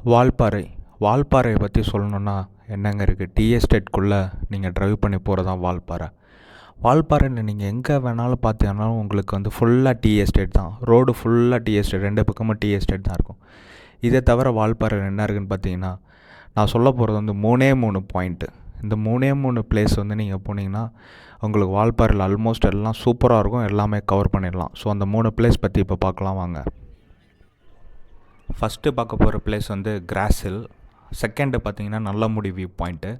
வால்பாறை வால்பாறையை பற்றி சொல்லணுன்னா என்னங்க இருக்குது? டீ எஸ்டேட்குள்ளே நீங்கள் ட்ரைவ் பண்ணி போகிறது தான் வால்பாறை. வால்பாறையில் நீங்கள் எங்கே வேணாலும் பார்த்தீங்கன்னாலும் உங்களுக்கு வந்து ஃபுல்லாக டீ எஸ்டேட் தான். ரோடு ஃபுல்லாக டீ எஸ்டேட், ரெண்டு பக்கமும் டீ எஸ்டேட் தான் இருக்கும். இதை தவிர வால்பாறையில் என்ன இருக்குதுன்னு பார்த்தீங்கன்னா, நான் சொல்ல போகிறது வந்து மூணு பாயிண்ட்டு. இந்த மூணு பிளேஸ் வந்து நீங்கள் போனீங்கன்னா உங்களுக்கு வால்பாறையில் ஆல்மோஸ்ட் எல்லாம் சூப்பராக இருக்கும், எல்லாமே கவர் பண்ணிடலாம். ஸோ அந்த 3 பிளேஸ் பற்றி இப்போ பார்க்கலாம் வாங்க. ஃபஸ்ட்டு பார்க்க போகிற பிளேஸ் வந்து கிராஸ் ஹில், செகண்டு பார்த்தீங்கன்னா நல்லமுடி வியூ பாயிண்ட்டு,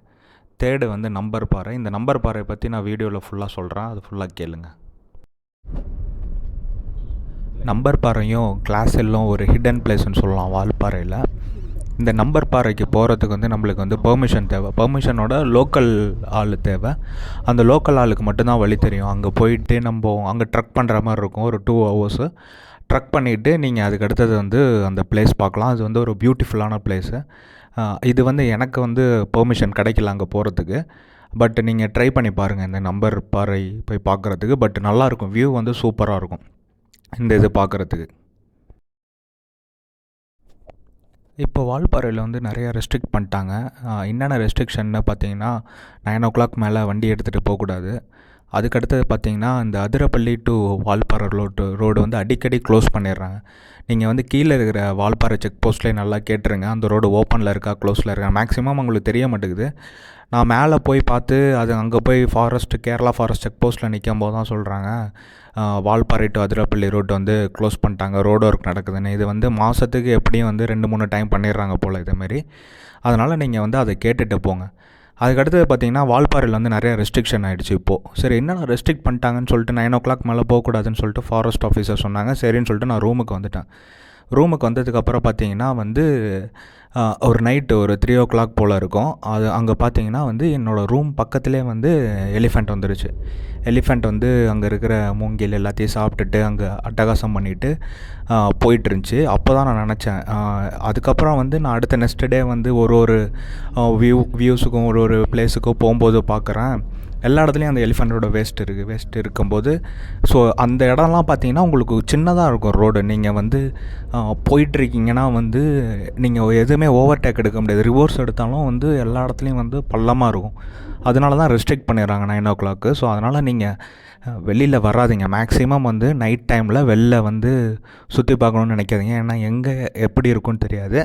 தேர்டு வந்து நம்பர் பாறை. இந்த நம்பர் பாறை பற்றி நான் வீடியோவில் ஃபுல்லாக சொல்கிறேன், அது ஃபுல்லாக கேளுங்க. நம்பர் பாறையும் கிளாஸ் ஹில்லும் ஒரு ஹிடன் பிளேஸ்ன்னு சொல்லலாம் வால்பாறையில். இந்த நம்பர் பாறைக்கு போகிறதுக்கு வந்து நம்மளுக்கு வந்து பெர்மிஷன் தேவை. பெர்மிஷனோட லோக்கல் ஆள் தேவை. அந்த லோக்கல் ஆளுக்கு மட்டும்தான் வழி தெரியும். அங்கே போயிட்டு நம்ம அங்கே ட்ரக் பண்ணுற மாதிரி இருக்கும். ஒரு 2 ஹவர்ஸு ட்ரக் பண்ணிவிட்டு நீங்கள் அதுக்கு அடுத்தது வந்து அந்த பிளேஸ் பார்க்கலாம். அது வந்து ஒரு பியூட்டிஃபுல்லான பிளேஸு. இது வந்து எனக்கு வந்து பெர்மிஷன் கிடைக்கல அங்கே போகிறதுக்கு. பட் நீங்கள் ட்ரை பண்ணி பாருங்கள் இந்த நம்பர் பாறை போய் பார்க்குறதுக்கு. பட் நல்லாயிருக்கும், வியூ வந்து சூப்பராக இருக்கும் இந்த இது பார்க்குறதுக்கு. இப்போ வால்பாறையில் வந்து நிறையா ரெஸ்ட்ரிக்ட் பண்ணிட்டாங்க. என்னென்ன ரெஸ்ட்ரிக்ஷன்னு பார்த்தீங்கன்னா, 9 o'clock மேலே வண்டி எடுத்துகிட்டு போகக்கூடாது. அதுக்கடுத்தது பார்த்தீங்கன்னா, இந்த அதிரப்பள்ளி டு வால்பாறை ரோடு வந்து அடிக்கடி க்ளோஸ் பண்ணிடுறாங்க. நீங்கள் வந்து கீழே இருக்கிற வால்பாறை செக் போஸ்ட்லேயே நல்லா கேட்டுருங்க, அந்த ரோடு ஓப்பனில் இருக்கா க்ளோஸில் இருக்கா. மேக்ஸிமம் உங்களுக்கு தெரிய மாட்டேங்குது. நான் மேலே போய் பார்த்து அது அங்கே போய் கேரளா ஃபாரஸ்ட் செக் போஸ்ட்டில் நிற்கும் போது தான் சொல்கிறாங்க, வால்பாறை டு அதிரப்பள்ளி ரோடு வந்து க்ளோஸ் பண்ணிட்டாங்க, ரோடு ஒர்க் நடக்குதுன்னு. இது வந்து மாதத்துக்கு எப்படியும் வந்து 2-3 டைம் பண்ணிடுறாங்க போல் இதேமாரி. அதனால் நீங்கள் வந்து அதை கேட்டுட்டு போங்க. அதுக்கடுத்து பார்த்தீங்கன்னா, வால்பாறையில் வந்து நிறைய ரெஸ்ட்ரிக்ஷன் ஆகிடுச்சு இப்போது. சரி, என்னென்ன ரெஸ்ட்ரிக்ட் பண்ணிட்டாங்கன்னு சொல்லிட்டு 9 o'clock மேலே போகக்கூடாதுன்னு சொல்லிட்டு ஃபாரஸ்ட் ஆஃபீஸர் சொன்னாங்க. சரின்னு சொல்லிட்டு நான் ரூமுக்கு வந்துட்டேன். ரூமுக்கு வந்ததுக்கப்புறம் பார்த்தீங்கன்னா வந்து ஒரு நைட்டு ஒரு 3 o'clock போல் இருக்கும். அது அங்கே பார்த்தீங்கன்னா வந்து என்னோடய ரூம் பக்கத்துலேயே வந்து எலிஃபெண்ட் வந்துருச்சு. எலிஃபெண்ட் வந்து அங்கே இருக்கிற மூங்கில் எல்லாத்தையும் சாப்பிட்டுட்டு அங்கே அட்டகாசம் பண்ணிவிட்டு போயிட்டுருந்துச்சு. அப்போ தான் நான் நினச்சேன். அதுக்கப்புறம் வந்து நான் அடுத்த நெக்ஸ்ட் டே வந்து ஒரு வியூஸுக்கும் ஒரு பிளேஸுக்கும் போகும்போது பார்க்குறேன், எல்லா இடத்துலையும் அந்த எலிஃபெண்ட்டோட வேஸ்ட் இருக்கும்போது, ஸோ அந்த இடம்லாம் பார்த்தீங்கன்னா உங்களுக்கு சின்னதாக இருக்கும் ரோடு. நீங்கள் வந்து போயிட்டுருக்கீங்கன்னா வந்து நீங்கள் எதுவுமே ஓவர்டேக் எடுக்க முடியாது. ரிவர்ஸ் எடுத்தாலும் வந்து எல்லா இடத்துலையும் வந்து பள்ளமாக இருக்கும். அதனால தான் ரெஸ்ட்ரிக்ட் பண்ணிடுறாங்க 9 o'clock. ஸோ அதனால் நீங்கள் வெளியில் வராதிங்க. மேக்ஸிமம் வந்து நைட் டைமில் வெளில வந்து சுற்றி பார்க்கணுன்னு நினைக்காதீங்க. ஏன்னா எங்கே எப்படி இருக்குன்னு தெரியாது.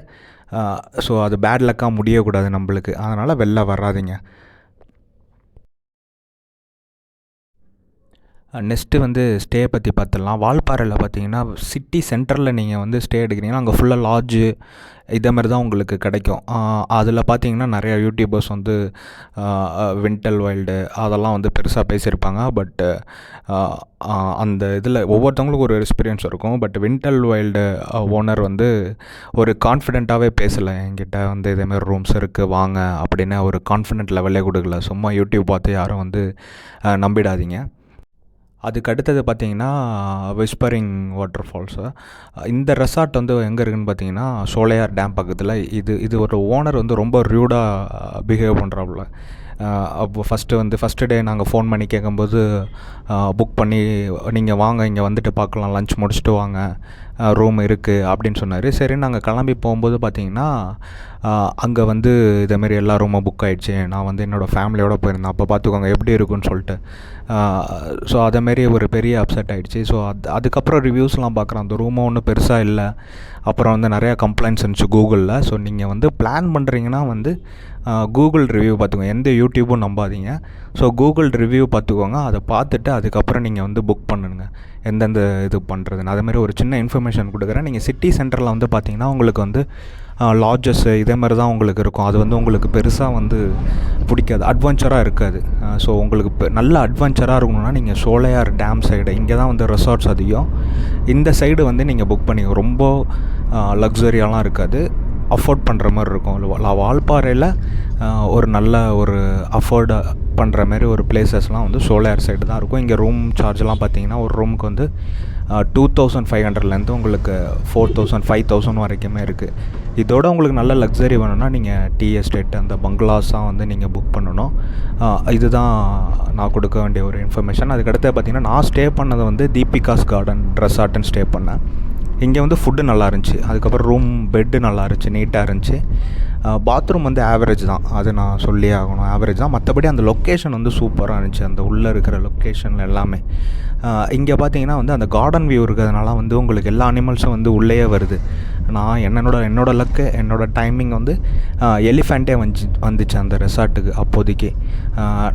ஸோ அது பேட் லக்காக முடியக்கூடாது நம்மளுக்கு. அதனால் வெளில வராதிங்க. நெக்ஸ்ட்டு வந்து ஸ்டே பற்றி பார்த்துடலாம். வால்பாறையில் பார்த்தீங்கன்னா சிட்டி சென்டரில் நீங்கள் வந்து ஸ்டே எடுக்கிறீங்கன்னா அங்கே ஃபுல்லாக லாட்ஜு இதேமாதிரி தான் உங்களுக்கு கிடைக்கும். அதில் பார்த்தீங்கன்னா நிறையா யூடியூபர்ஸ் வந்து விண்டல் வைல்டு அதெல்லாம் வந்து பெருசாக பேசியிருப்பாங்க. பட்டு அந்த இதில் ஒவ்வொருத்தவங்களுக்கும் ஒரு எக்ஸ்பீரியன்ஸ் இருக்கும். பட் விண்டல் வைல்டு ஓனர் வந்து ஒரு கான்ஃபிடெண்ட்டாகவே பேசலை என்கிட்ட. வந்து இதேமாதிரி ரூம்ஸ் இருக்குது வாங்க அப்படின்னு ஒரு கான்ஃபிடென்ட் லெவலே கொடுக்கல. சும்மா யூடியூப் பார்த்து யாரும் வந்து நம்பிடாதீங்க. அதுக்கு அடுத்தது பார்த்தீங்கன்னா விஸ்பரிங் வாட்டர் ஃபால்ஸு. இந்த ரெசார்ட் வந்து எங்கே இருக்குதுன்னு பார்த்தீங்கன்னா சோலையார் டேம் பக்கத்தில். இது ஒரு ஓனர் வந்து ரொம்ப ரியூடாக பிஹேவ் பண்ணுறாப்புல. அப்போ ஃபஸ்ட்டு டே நாங்கள் ஃபோன் பண்ணி கேட்கும்போது புக் பண்ணி நீங்கள் வாங்க இங்கே வந்துட்டு பார்க்கலாம், லன்ச் முடிச்சுட்டு வாங்க, ரூம் இருக்குது அப்படின்னு சொன்னார். சரி, நாங்கள் கிளம்பி போகும்போது பார்த்தீங்கன்னா அங்கே வந்து இதேமாரி எல்லா ரூமும் புக் ஆகிடுச்சு. நான் வந்து என்னோடய ஃபேமிலியோடு போயிருந்தேன். அப்போ பார்த்துக்கோங்க எப்படி இருக்குன்னு சொல்லிட்டு. ஸோ அதேமாரி ஒரு பெரிய அப்செட் ஆகிடுச்சு. ஸோ அதுக்கப்புறம் ரிவ்யூஸ்லாம் பார்க்குறேன், அந்த ரூமும் ஒன்றும் பெருசாக இல்லை. அப்புறம் வந்து நிறையா கம்ப்ளைண்ட்ஸ் இருந்துச்சு கூகுளில். ஸோ நீங்கள் வந்து பிளான் பண்ணுறீங்கன்னா வந்து கூகுள் ரிவ்யூ பார்த்துக்கோங்க, எந்த யூடியூப்பும் நம்பாதீங்க. ஸோ கூகுள் ரிவ்யூ பார்த்துக்கோங்க, அதை பார்த்துட்டு அதுக்கப்புறம் நீங்கள் வந்து புக் பண்ணுங்க எந்தெந்த இது பண்ணுறதுன்னு. அதேமாதிரி ஒரு சின்ன இன்ஃபர்மேஷன் கொடுக்குறேன். நீங்கள் சிட்டி சென்டரில் வந்து பார்த்தீங்கன்னா உங்களுக்கு வந்து லாட்ஜஸ்ஸு இதேமாதிரி தான் உங்களுக்கு இருக்கும். அது வந்து உங்களுக்கு பெருசாக வந்து பிடிக்காது, அட்வென்ச்சராக இருக்காது. ஸோ உங்களுக்கு நல்ல அட்வென்ச்சராக இருக்கணும்னா நீங்கள் சோலையார் டேம் சைடு, இங்கே தான் வந்து ரெசார்ட்ஸ் அதிகம். இந்த சைடு வந்து நீங்கள் புக் பண்ணிங்க. ரொம்ப லக்ஸரியாலாம் இருக்காது, அஃபோர்ட் பண்ணுற மாதிரி இருக்கும். வால்பாறையில் ஒரு நல்ல ஒரு அஃபோர்டு பண்ணுற மாதிரி ஒரு பிளேசஸ்லாம் வந்து சோலையார் சைடு தான் இருக்கும். இங்கே ரூம் சார்ஜெலாம் பார்த்தீங்கன்னா ஒரு ரூமுக்கு வந்து 2500 உங்களுக்கு 4000 5000 வரைக்குமே இருக்குது. இதோட உங்களுக்கு நல்ல லக்ஸரி வேணும்னா நீங்கள் டீ எஸ்டேட் அந்த பங்களாஸாக வந்து நீங்கள் புக் பண்ணணும். இதுதான் நான் கொடுக்க வேண்டிய ஒரு இன்ஃபர்மேஷன். அதுக்கடுத்து பார்த்திங்கன்னா நான் ஸ்டே பண்ணது வந்து தீபிகாஸ் கார்டன் ரெசார்ட்டுன்னு ஸ்டே பண்ணேன். இங்கே வந்து ஃபுட்டு நல்லா இருந்துச்சு. அதுக்கப்புறம் ரூம் பெட்டு நல்லா இருந்துச்சு, நீட்டாக இருந்துச்சு. பாத்ரூம் வந்து ஆவரேஜ் தான், அது நான் சொல்லியே ஆகணும், ஆவரேஜ் தான். மற்றபடி அந்த லொக்கேஷன் வந்து சூப்பராக இருந்துச்சு, அந்த உள்ளே இருக்கிற லொக்கேஷன் எல்லாமே. இங்கே பார்த்தீங்கன்னா வந்து அந்த கார்டன் வியூ இருக்கிறதுனால வந்து உங்களுக்கு எல்லா அனிமல்ஸும் வந்து உள்ளேயே வருது. நான் என்னோடய லக்கு, என்னோடய டைமிங் வந்து எலிஃபெண்ட்டே வந்துச்சு அந்த ரெசார்ட்டுக்கு அப்போதைக்கு.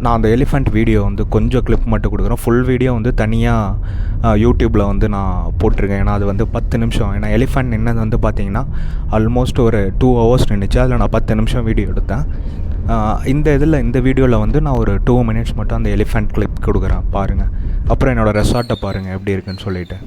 நான் அந்த எலிஃபெண்ட் வீடியோ வந்து கொஞ்சம் கிளிப் மட்டும் கொடுக்குறேன். ஃபுல் வீடியோ வந்து தனியாக யூடியூப்பில் வந்து நான் போட்டிருக்கேன். ஏன்னா அது வந்து 10 நிமிஷம். ஏன்னா எலிஃபெண்ட் நின்னது வந்து பார்த்திங்கன்னா ஆல்மோஸ்ட் ஒரு 2 hours நின்றுச்சு. அதில் நான் 10 நிமிஷம் வீடியோ எடுத்தேன். இந்த வீடியோவில் வந்து நான் ஒரு 2 minutes மட்டும் அந்த எலிஃபெண்ட் கிளிப் கொடுக்குறேன், பாருங்கள். அப்புறம் என்னோடய ரெசார்ட்டை பாருங்கள் எப்படி இருக்குன்னு சொல்லிவிட்டு.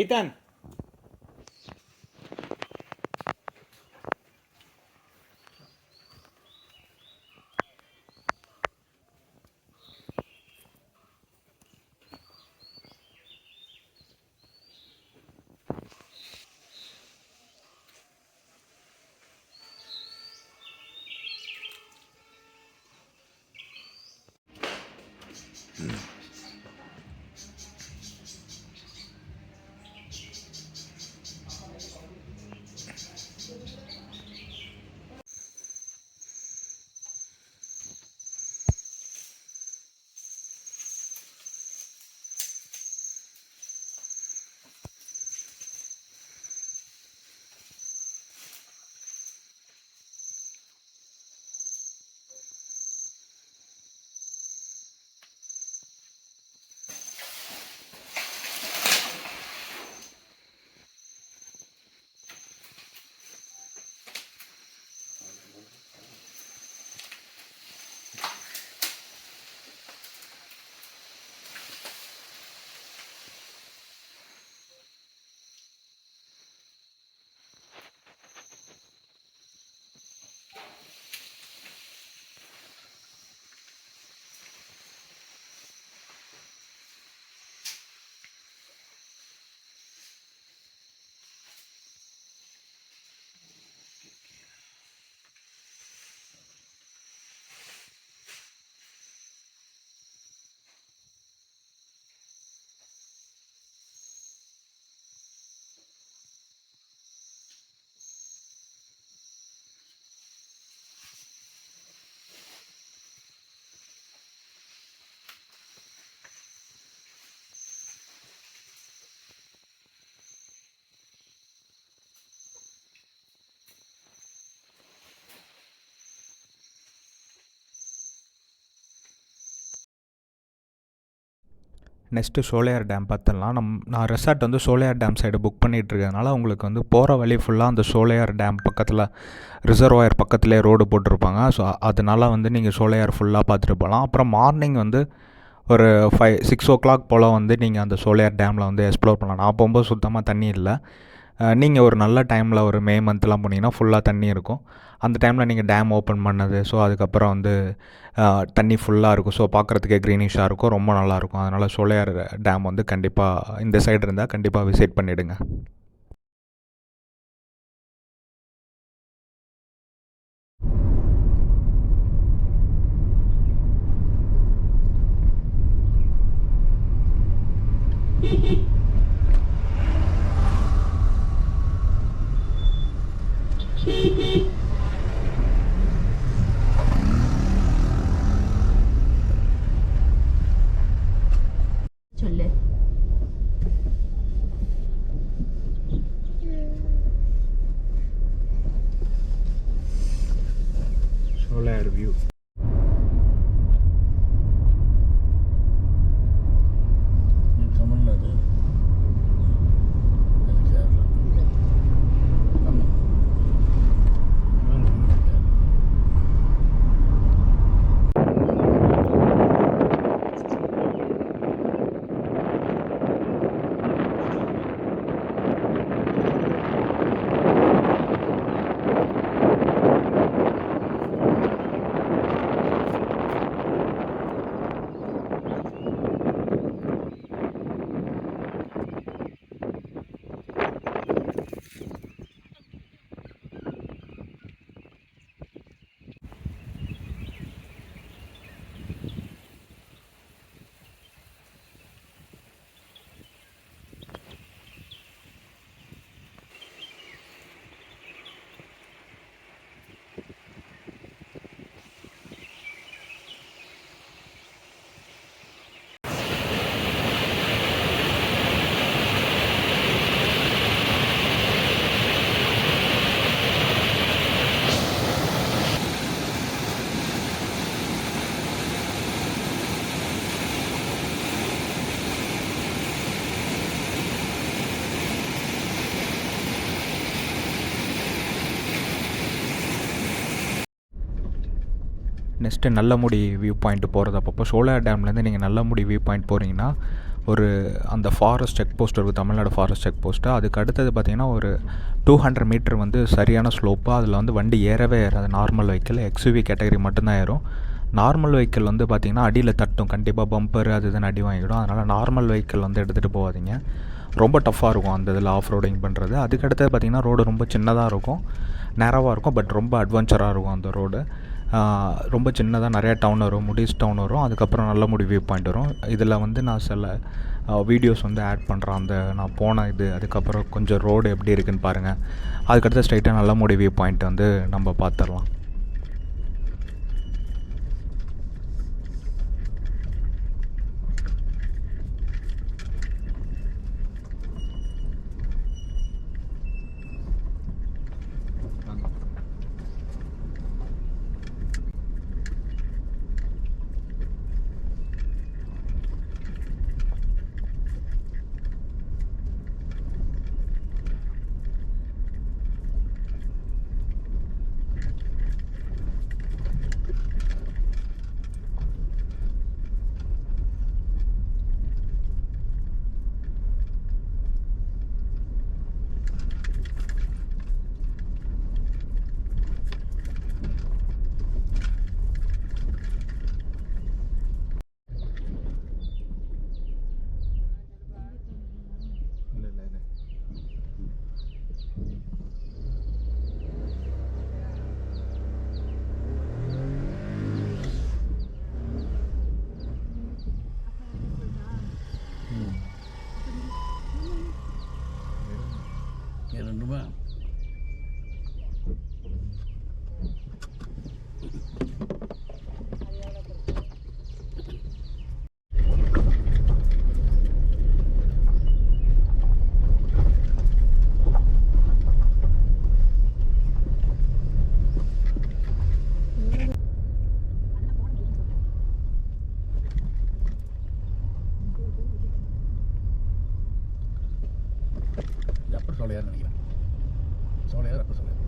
ஈதான், நெக்ஸ்ட்டு சோலையார் டேம் பார்த்துடலாம். நான் ரெசார்ட் வந்து சோலையார் டேம் சைடு புக் பண்ணிகிட்ருக்கனால உங்களுக்கு வந்து போகிற வழி ஃபுல்லாக அந்த சோலையார் டேம் பக்கத்தில் ரிசர்வாயர் பக்கத்துலேயே ரோடு போட்டிருப்பாங்க. ஸோ அதனால் வந்து நீங்கள் சோலையார் ஃபுல்லாக பார்த்துட்டு போகலாம். அப்புறம் மார்னிங் வந்து ஒரு 6 o'clock போல் வந்து நீங்கள் அந்த சோலையார் டேமில் வந்து எக்ஸ்ப்ளோர் பண்ணலாம். நான் போகும்போது சுத்தமாக தண்ணி இல்லை. நீங்கள் ஒரு நல்ல டைமில் ஒரு மே மந்த்லாம் போனீங்கன்னா ஃபுல்லாக தண்ணி இருக்கும். அந்த டைமில் நீங்கள் டேம் ஓப்பன் பண்ணது, ஸோ அதுக்கப்புறம் வந்து தண்ணி ஃபுல்லாக இருக்கும். ஸோ பார்க்குறதுக்கே க்ரீனிஷாக இருக்கும், ரொம்ப நல்லாயிருக்கும். அதனால் சோலையார் டேம் வந்து கண்டிப்பாக இந்த சைடு இருந்தால் கண்டிப்பாக விசிட் பண்ணிவிடுங்க. Solar view. Tamil Nadu next Nallamudi view point போகிறது. அப்பப்போ சோலார் டேம்லேருந்து நீங்கள் நல்லமுடி வியூ பாயிண்ட் போகிறீங்கன்னா ஒரு அந்த ஃபாரஸ்ட் செக் போஸ்ட் இருக்குது, தமிழ்நாடு ஃபாரஸ்ட் செக் போஸ்ட்டு. அதுக்கு அடுத்தது பார்த்திங்கன்னா ஒரு 200 மீட்டர் வந்து சரியான ஸ்லோப்பு. அதில் வந்து வண்டி ஏறவே ஏறாது. நார்மல் வெஹிக்கிள், எக்ஸ்யூவி கேட்டகரி மட்டும்தான் ஏறும். நார்மல் வெஹிக்கிள் வந்து பார்த்திங்கன்னா அடியில் தட்டும், கண்டிப்பாக பம்பர் அது இதுன்னு அடி வாங்கிடும். அதனால் நார்மல் வெஹிக்கிள் வந்து எடுத்துகிட்டு போகாதீங்க. ரொம்ப டஃப்பாக இருக்கும் அந்த இதில் ஆஃப் ரோடிங் பண்ணுறது. அதுக்கடுத்தது பார்த்திங்கன்னா ரோடு ரொம்ப சின்னதாக இருக்கும், நேராவாக இருக்கும், பட் ரொம்ப அட்வென்ச்சராக இருக்கும் அந்த ரோடு. ரொம்ப சின்னதாக நிறையா டவுன் வரும், முடிஸ் டவுன் வரும், அதுக்கப்புறம் நல்லமுடி வியூ பாயிண்ட் வரும். இதில் வந்து நான் சில வீடியோஸ் வந்து ஆட் பண்ணுறேன், அந்த நான் போன இது. அதுக்கப்புறம் கொஞ்சம் ரோடு எப்படி இருக்குதுன்னு பாருங்கள். அதுக்கடுத்து ஸ்ட்ரைட்டாக நல்லமுடி வியூ பாயிண்ட் வந்து நம்ம பார்த்துடலாம். ரெண்டுமா அப்புறம் சோலையார் நினைக்கிறேன். சோலையார் அப்புறம் சோலையார்.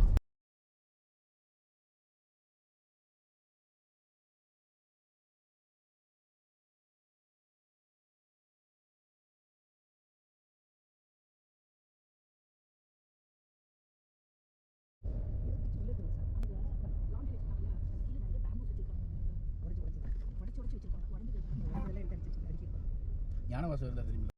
ஞானவாசம் இல்லை தெரியுமா?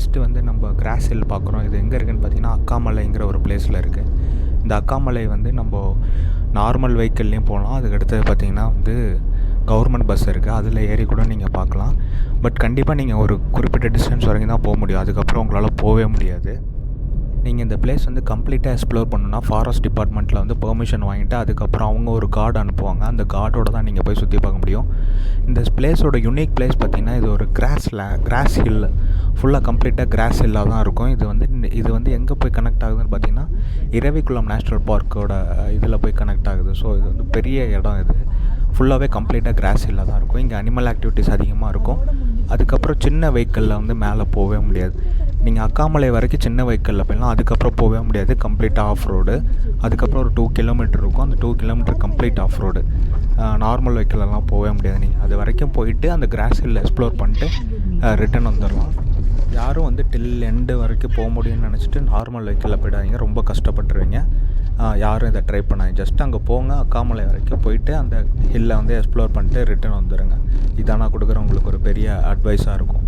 நெக்ஸ்ட்டு வந்து நம்ம கிராஸ் ஹில் பார்க்குறோம். இது எங்கே இருக்குதுன்னு பார்த்தீங்கன்னா அக்காமலைங்கிற ஒரு பிளேஸில் இருக்குது. இந்த அக்காமலை வந்து நம்ம நார்மல் வெஹிக்கிள்லேயும் போகலாம். அதுக்கடுத்தது பார்த்திங்கன்னா வந்து கவர்மெண்ட் பஸ் இருக்குது, அதில் ஏறி கூட நீங்கள் பார்க்கலாம். பட் கண்டிப்பாக நீங்கள் ஒரு குறிப்பிட்ட டிஸ்டன்ஸ் வரைக்கும் தான் போக முடியும். அதுக்கப்புறம் உங்களால் போகவே முடியாது. நீங்கள் இந்த பிளேஸ் வந்து கம்ப்ளீட்டாக எக்ஸ்ப்ளோர் பண்ணணுன்னா ஃபாரஸ்ட் டிபார்ட்மெண்ட்டில் வந்து பெர்மிஷன் வாங்கிட்டு அதுக்கப்புறம் அவங்க ஒரு கார்டு அனுப்புவாங்க. அந்த கார்டோட தான் நீங்கள் போய் சுற்றி பார்க்க முடியும். இந்த பிளேஸோட யூனிக் பிளேஸ் பார்த்திங்கன்னா இது ஒரு கிராஸ் ஹில், ஃபுல்லாக கம்ப்ளீட்டாக கிராஸ் ஹில்லாக தான் இருக்கும். இது வந்து எங்கே போய் கனெக்ட் ஆகுதுன்னு பார்த்திங்கன்னா இரவிக்குளம் நேஷ்னல் பார்க்கோட இதில் போய் கனெக்ட் ஆகுது. ஸோ இது வந்து பெரிய இடம். இது ஃபுல்லாகவே கம்ப்ளீட்டாக கிராஸ் ஹில்லாக தான் இருக்கும். இங்கே அனிமல் ஆக்டிவிட்டீஸ் அதிகமாக இருக்கும். அதுக்கப்புறம் சின்ன வெஹிக்கிளில் வந்து மேலே போகவே முடியாது. நீங்கள் அக்காமலை வரைக்கும் சின்ன வெஹிக்கிளில் போயிடலாம். அதுக்கப்புறம் போகவே முடியாது, கம்ப்ளீட்டாக ஆஃப் ரோடு. அதுக்கப்புறம் ஒரு 2 கிலோமீட்டர் இருக்கும். அந்த 2 kilometre complete off road. Normal வெஹிக்கிளெல்லாம் போகவே முடியாது. நீங்கள் அது வரைக்கும் போயிட்டு அந்த கிராஸ் ஹில்ல எக்ஸ்ப்ளோர் பண்ணிட்டு ரிட்டன் வந்துடலாம். யாரும் வந்து டில் எண்டு வரைக்கும் போக முடியும்னு நினச்சிட்டு நார்மல் வெஹிக்கிளில் போயிடாதீங்க, ரொம்ப கஷ்டப்பட்டுருவீங்க. யாரும் இதை ட்ரை பண்ணாங்க. ஜஸ்ட் அங்கே போங்க, அக்காமலை வரைக்கும் போயிட்டு அந்த ஹில்லை வந்து எக்ஸ்ப்ளோர் பண்ணிட்டு ரிட்டன் வந்துடுங்க. இதான் நான் கொடுக்குற உங்களுக்கு ஒரு பெரிய அட்வைஸாக இருக்கும்.